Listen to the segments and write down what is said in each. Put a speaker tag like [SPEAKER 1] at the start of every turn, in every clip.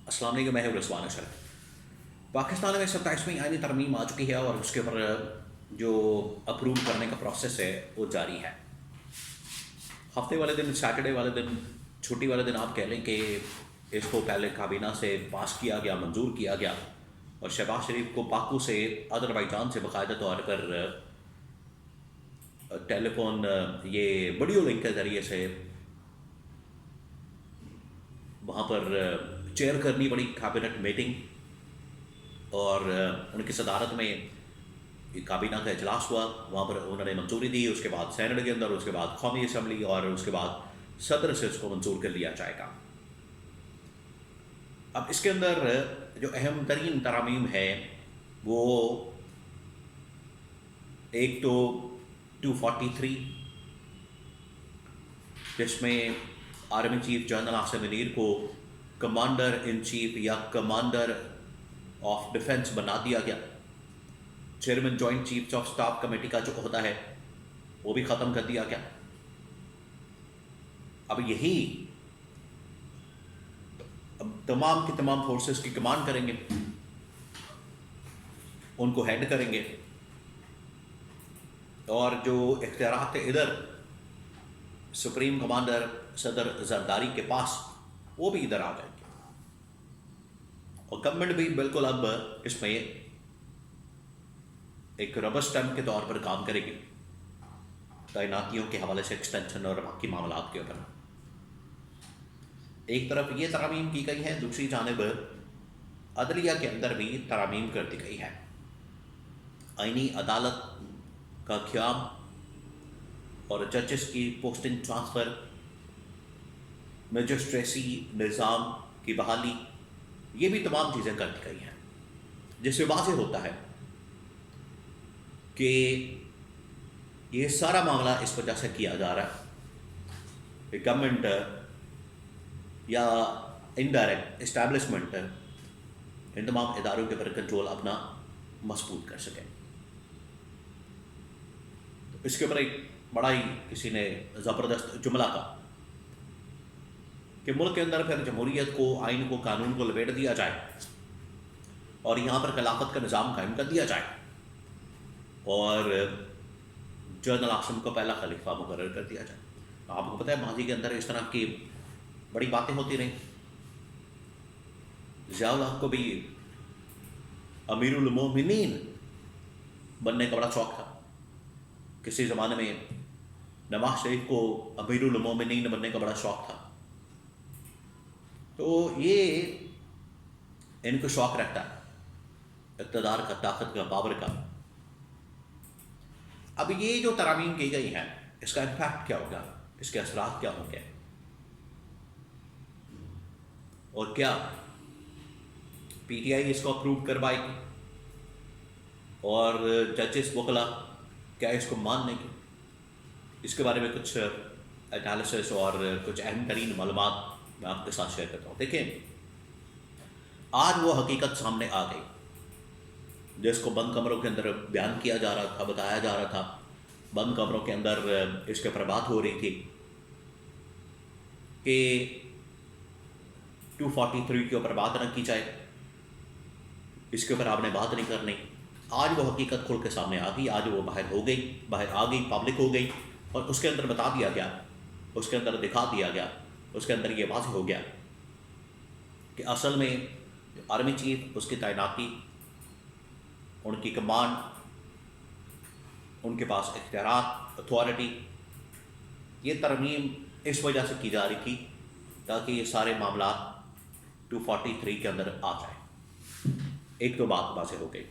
[SPEAKER 1] السلام علیکم، میں ہوں رضوان اشرف۔ پاکستان میں 27ویں آئینی ترمیم آ چکی ہے اور اس کے اوپر جو اپروو کرنے کا پروسیس ہے وہ جاری ہے۔ ہفتے والے دن، سیٹرڈے والے دن، چھٹی والے دن آپ کہہ لیں کہ اس کو پہلے کابینہ سے پاس کیا گیا، منظور کیا گیا، اور شہباز شریف کو باکو سے، آذربائیجان سے باقاعدہ طور پر ٹیلی فون، یہ ویڈیو لنک کے ذریعے سے وہاں پر چیئر کرنی پڑی کابینٹ میٹنگ، اور ان کی صدارت میں کابینہ کا اجلاس ہوا۔ وہاں پر انہوں نے منظوری دی، اس کے بعد سینٹ کے اندر، اس کے بعد قومی اسمبلی، اور اس کے بعد صدر سے اس کو منظور کر لیا جائے گا۔ اب اس کے اندر جو اہم ترین ترامیم ہے وہ ایک تو 243، جس میں army chief general Asim Munir کو کمانڈر ان چیف یا کمانڈر آف ڈیفنس بنا دیا گیا۔ Chairman joint chief of staff committee کا جو عہدہ ہے وہ بھی ختم کر دیا گیا۔ اب یہی تمام کی تمام فورسز کی کمانڈ کریں گے، ان کو ہیڈ کریں گے، اور جو اختیارات ادھر سپریم کمانڈر صدر زرداری کے پاس، وہ بھی ادھر آ جائیں گے، اور گورنمنٹ بھی بالکل اب اس میں ایک ربر اسٹمپ کے طور پر کام کرے گی، تعیناتیوں کے حوالے سے ایکسٹینشن اور باقی معاملات کے اوپر۔ ایک طرف یہ ترامیم کی گئی ہے، دوسری جانب عدلیہ کے اندر بھی ترامیم کر دی گئی ہے۔ آئینی عدالت کا قیام اور ججز کی پوسٹنگ ٹرانسفر، میجسٹریسی نظام کی بحالی، یہ بھی تمام چیزیں کر دی گئی ہیں، جس سے واضح ہوتا ہے کہ یہ سارا معاملہ اس وجہ سے کیا جا رہا ہے کہ گورنمنٹ یا انڈائریکٹ اسٹیبلشمنٹ ان تمام اداروں کے اوپر کنٹرول اپنا مضبوط کر سکے۔ اس کے اوپر ایک بڑا ہی کسی نے زبردست جملہ کہا کہ ملک کے اندر پھر جمہوریت کو، آئین کو، قانون کو لپیٹ دیا جائے، اور یہاں پر خلافت کا نظام قائم کر دیا جائے، اور جنرل عاصم کو پہلا خلیفہ مقرر کر دیا جائے۔ آپ کو پتہ ہے ماضی کے اندر اس طرح کی بڑی باتیں ہوتی رہیں۔ ضیاء الحق کو بھی امیر المومنین بننے کا بڑا شوق تھا، کسی زمانے میں نواز شریف کو امیر المومنین بننے کا بڑا شوق تھا، تو یہ ان کو شوق رہتا ہے اقتدار کا، طاقت کا، پاور کا۔ اب یہ جو ترامیم کی گئی ہیں، اس کا امپیکٹ کیا ہوگا، اس کے اثرات کیا ہوں گے، اور کیا پی ٹی آئی اس کو اپروو کروائے گی، اور ججز وکلا کیا اس کو مان لیں گے؟ اس کے بارے میں کچھ انالیسس اور کچھ اہم ترین معلومات میں آپ کے ساتھ شیئر کرتا ہوں۔ دیکھیں، آج وہ حقیقت سامنے آ گئی جس کو بند کمروں کے اندر بیان کیا جا رہا تھا، بتایا جا رہا تھا، بند کمروں کے اندر اس کے اوپر بات ہو رہی تھی کہ 243 کے اوپر بات نہ کی جائے، اس کے اوپر آپ نے بات نہیں کرنی۔ آج وہ حقیقت کھل کے سامنے آ گئی، آج وہ باہر آ گئی، پبلک ہو گئی، اور اس کے اندر بتا دیا گیا، اس کے اندر دکھا دیا گیا، اس کے اندر یہ واضح ہو گیا کہ اصل میں آرمی چیف، اس کی تعیناتی، ان کی کمانڈ، ان کے پاس اختیارات، اتھارٹی، یہ ترمیم اس وجہ سے کی جا رہی تھی تاکہ یہ سارے معاملات 243 کے اندر آ جائیں۔ ایک تو بات واضح ہو گئی۔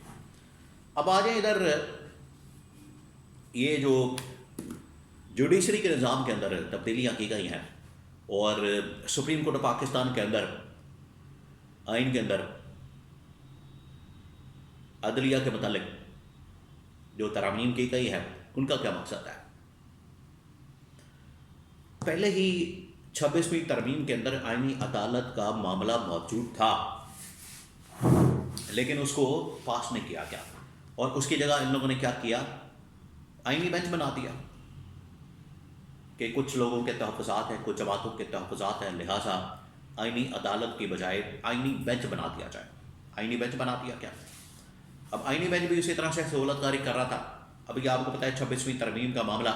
[SPEAKER 1] اب آ جائیں ادھر، یہ جو جوڈیشری کے نظام کے اندر تبدیلیاں کی گئی ہیں، اور سپریم کورٹ آف پاکستان کے اندر، آئین کے اندر عدلیہ کے متعلق جو ترامیم کی گئی ہے، ان کا کیا مقصد ہے؟ پہلے ہی 26ویں ترمیم کے اندر آئینی عدالت کا معاملہ موجود تھا، لیکن اس کو پاس نہیں کیا گیا، اور اس کی جگہ ان لوگوں نے کیا کیا؟ آئینی بینچ بنا دیا کہ کچھ لوگوں کے تحفظات ہیں، کچھ جماعتوں کے تحفظات ہیں، لہٰذا آئینی عدالت کی بجائے آئینی بینچ بنا دیا جائے. آئینی بینچ بنا دیا کیا؟ اب آئینی بینچ بھی اسی طرح سے سہولت کاری کر رہا تھا. ابھی آپ کو پتہ ہے 26ویں ترمیم کا معاملہ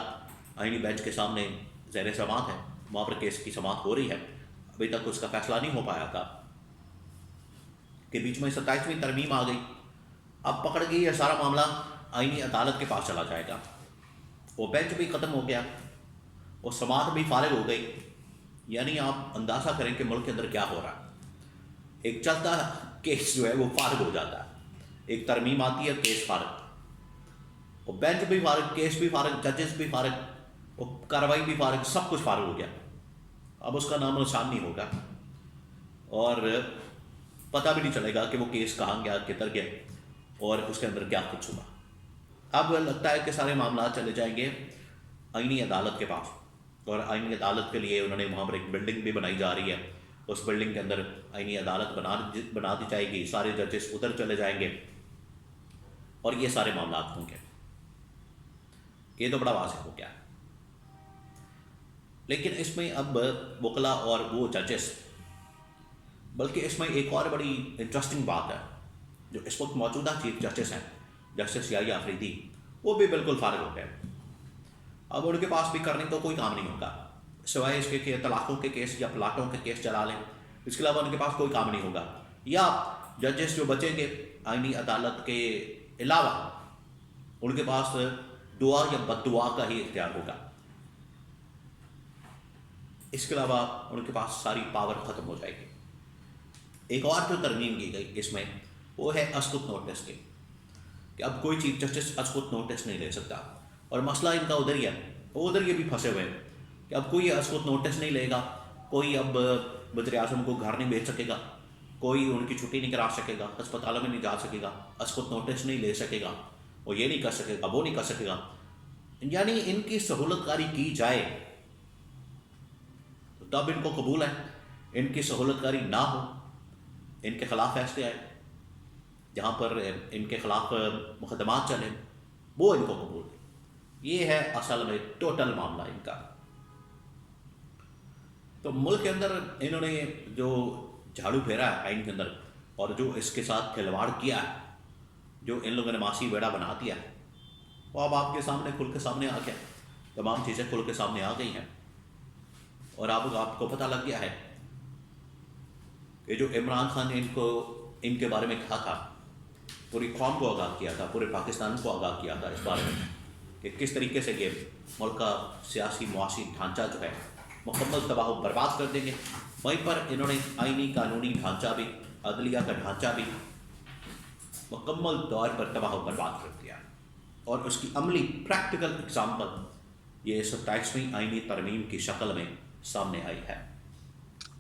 [SPEAKER 1] آئینی بینچ کے سامنے زیر سماعت ہے، وہاں پر کیس کی سماعت ہو رہی ہے. ابھی تک اس کا فیصلہ نہیں ہو پایا تھا کہ بیچ میں 27ویں ترمیم آ گئی. اب پکڑ گئی یہ سارا معاملہ آئینی عدالت کے پاس چلا جائے گا. وہ بینچ بھی ختم ہو گیا، وہ سماعت بھی فارغ ہو گئی. یعنی آپ اندازہ کریں کہ ملک کے اندر کیا ہو رہا ہے. ایک چلتا کیس جو ہے وہ فارغ ہو جاتا ہے، ایک ترمیم آتی ہے کیس فارغ، وہ بینچ بھی فارغ، کیس بھی فارغ، ججز بھی فارغ، وہ کارروائی بھی فارغ، سب کچھ فارغ ہو گیا. اب اس کا نام و نشان نہیں ہوگا اور پتہ بھی نہیں چلے گا کہ وہ کیس کہاں گیا، کدھر گیا اور اس کے اندر کیا کچھ ہوا. اب لگتا ہے کہ سارے معاملات چلے جائیں گے آئینی عدالت کے پاس، اور آئینی عدالت کے لیے انہوں نے وہاں پر ایک بلڈنگ بھی بنائی جا رہی ہے. اس بلڈنگ کے اندر آئینی عدالت بنا دی جائے گی، سارے ججز ادھر چلے جائیں گے اور یہ سارے معاملات ہوں گے. یہ تو بڑا واضح ہو گیا. لیکن اس میں اب وکلاء اور وہ ججز، بلکہ اس میں ایک اور بڑی انٹرسٹنگ بات ہے، جو اس وقت موجودہ چیف جسٹس ہیں جسٹس یحییٰ آفریدی، وہ بھی بالکل فارغ ہو گئے. اب ان کے پاس بھی کرنے کو کوئی کام نہیں ہوگا سوائے اس کے کہ طلاقوں کے کیس یا پلاٹوں کے کیس چلا لیں. اس کے علاوہ ان کے پاس کوئی کام نہیں ہوگا. یا ججز جو بچیں گے آئینی عدالت کے علاوہ، ان کے پاس دعا یا بد دعا کا ہی اختیار ہوگا. اس کے علاوہ ان کے پاس ساری پاور ختم ہو جائے گی. ایک اور جو ترمیم کی گئی اس میں وہ ہے اسقط نوٹس کی، کہ اب کوئی چیف جسٹس اسقط نوٹس نہیں لے سکتا. اور مسئلہ ان کا ادھر ہی ہے، وہ ادھر یہ بھی پھنسے ہوئے ہیں کہ اب کوئی اسقط نوٹس نہیں لے گا، کوئی اب وزیر اعظم کو گھر نہیں بھیج سکے گا، کوئی ان کی چھٹی نہیں کرا سکے گا، ہسپتالوں میں نہیں جا سکے گا، اسقط نوٹس نہیں لے سکے گا، وہ یہ نہیں کر سکے گا، وہ نہیں کر سکے گا. یعنی ان کی سہولت کاری کی جائے تب ان کو قبول ہے. ان کی سہولت کاری نہ ہو، ان کے خلاف فیصلے آئے، جہاں پر ان کے خلاف مقدمات چلیں، وہ ان کو قبول ہے. یہ ہے اصل میں ٹوٹل معاملہ ان کا. تو ملک کے اندر انہوں نے جو جھاڑو پھیرا ہے آئین کے اندر، اور جو اس کے ساتھ کھلواڑ کیا ہے، جو ان لوگوں نے ماسی بیڑا بنا دیا ہے، وہ اب آپ کے سامنے کھل کے سامنے آ گیا. تمام چیزیں کھل کے سامنے آ گئی ہیں. اور اب آپ کو پتہ لگ گیا ہے کہ جو عمران خان نے ان کے بارے میں کہا تھا، پوری قوم کو آگاہ کیا تھا، پورے پاکستان کو آگاہ کیا تھا اس بارے میں کہ کس طریقے سے یہ ملک کا سیاسی معاشی ڈھانچہ جو ہے مکمل تباہ و برباد کر دیں گے. وہیں پر انہوں نے آئینی قانونی ڈھانچہ بھی، عدلیہ کا ڈھانچہ بھی مکمل طور پر تباہ و برباد کر دیا. اور اس کی عملی پریکٹیکل اگزامپل یہ 27ویں آئینی ترمیم کی شکل میں سامنے آئی ہے.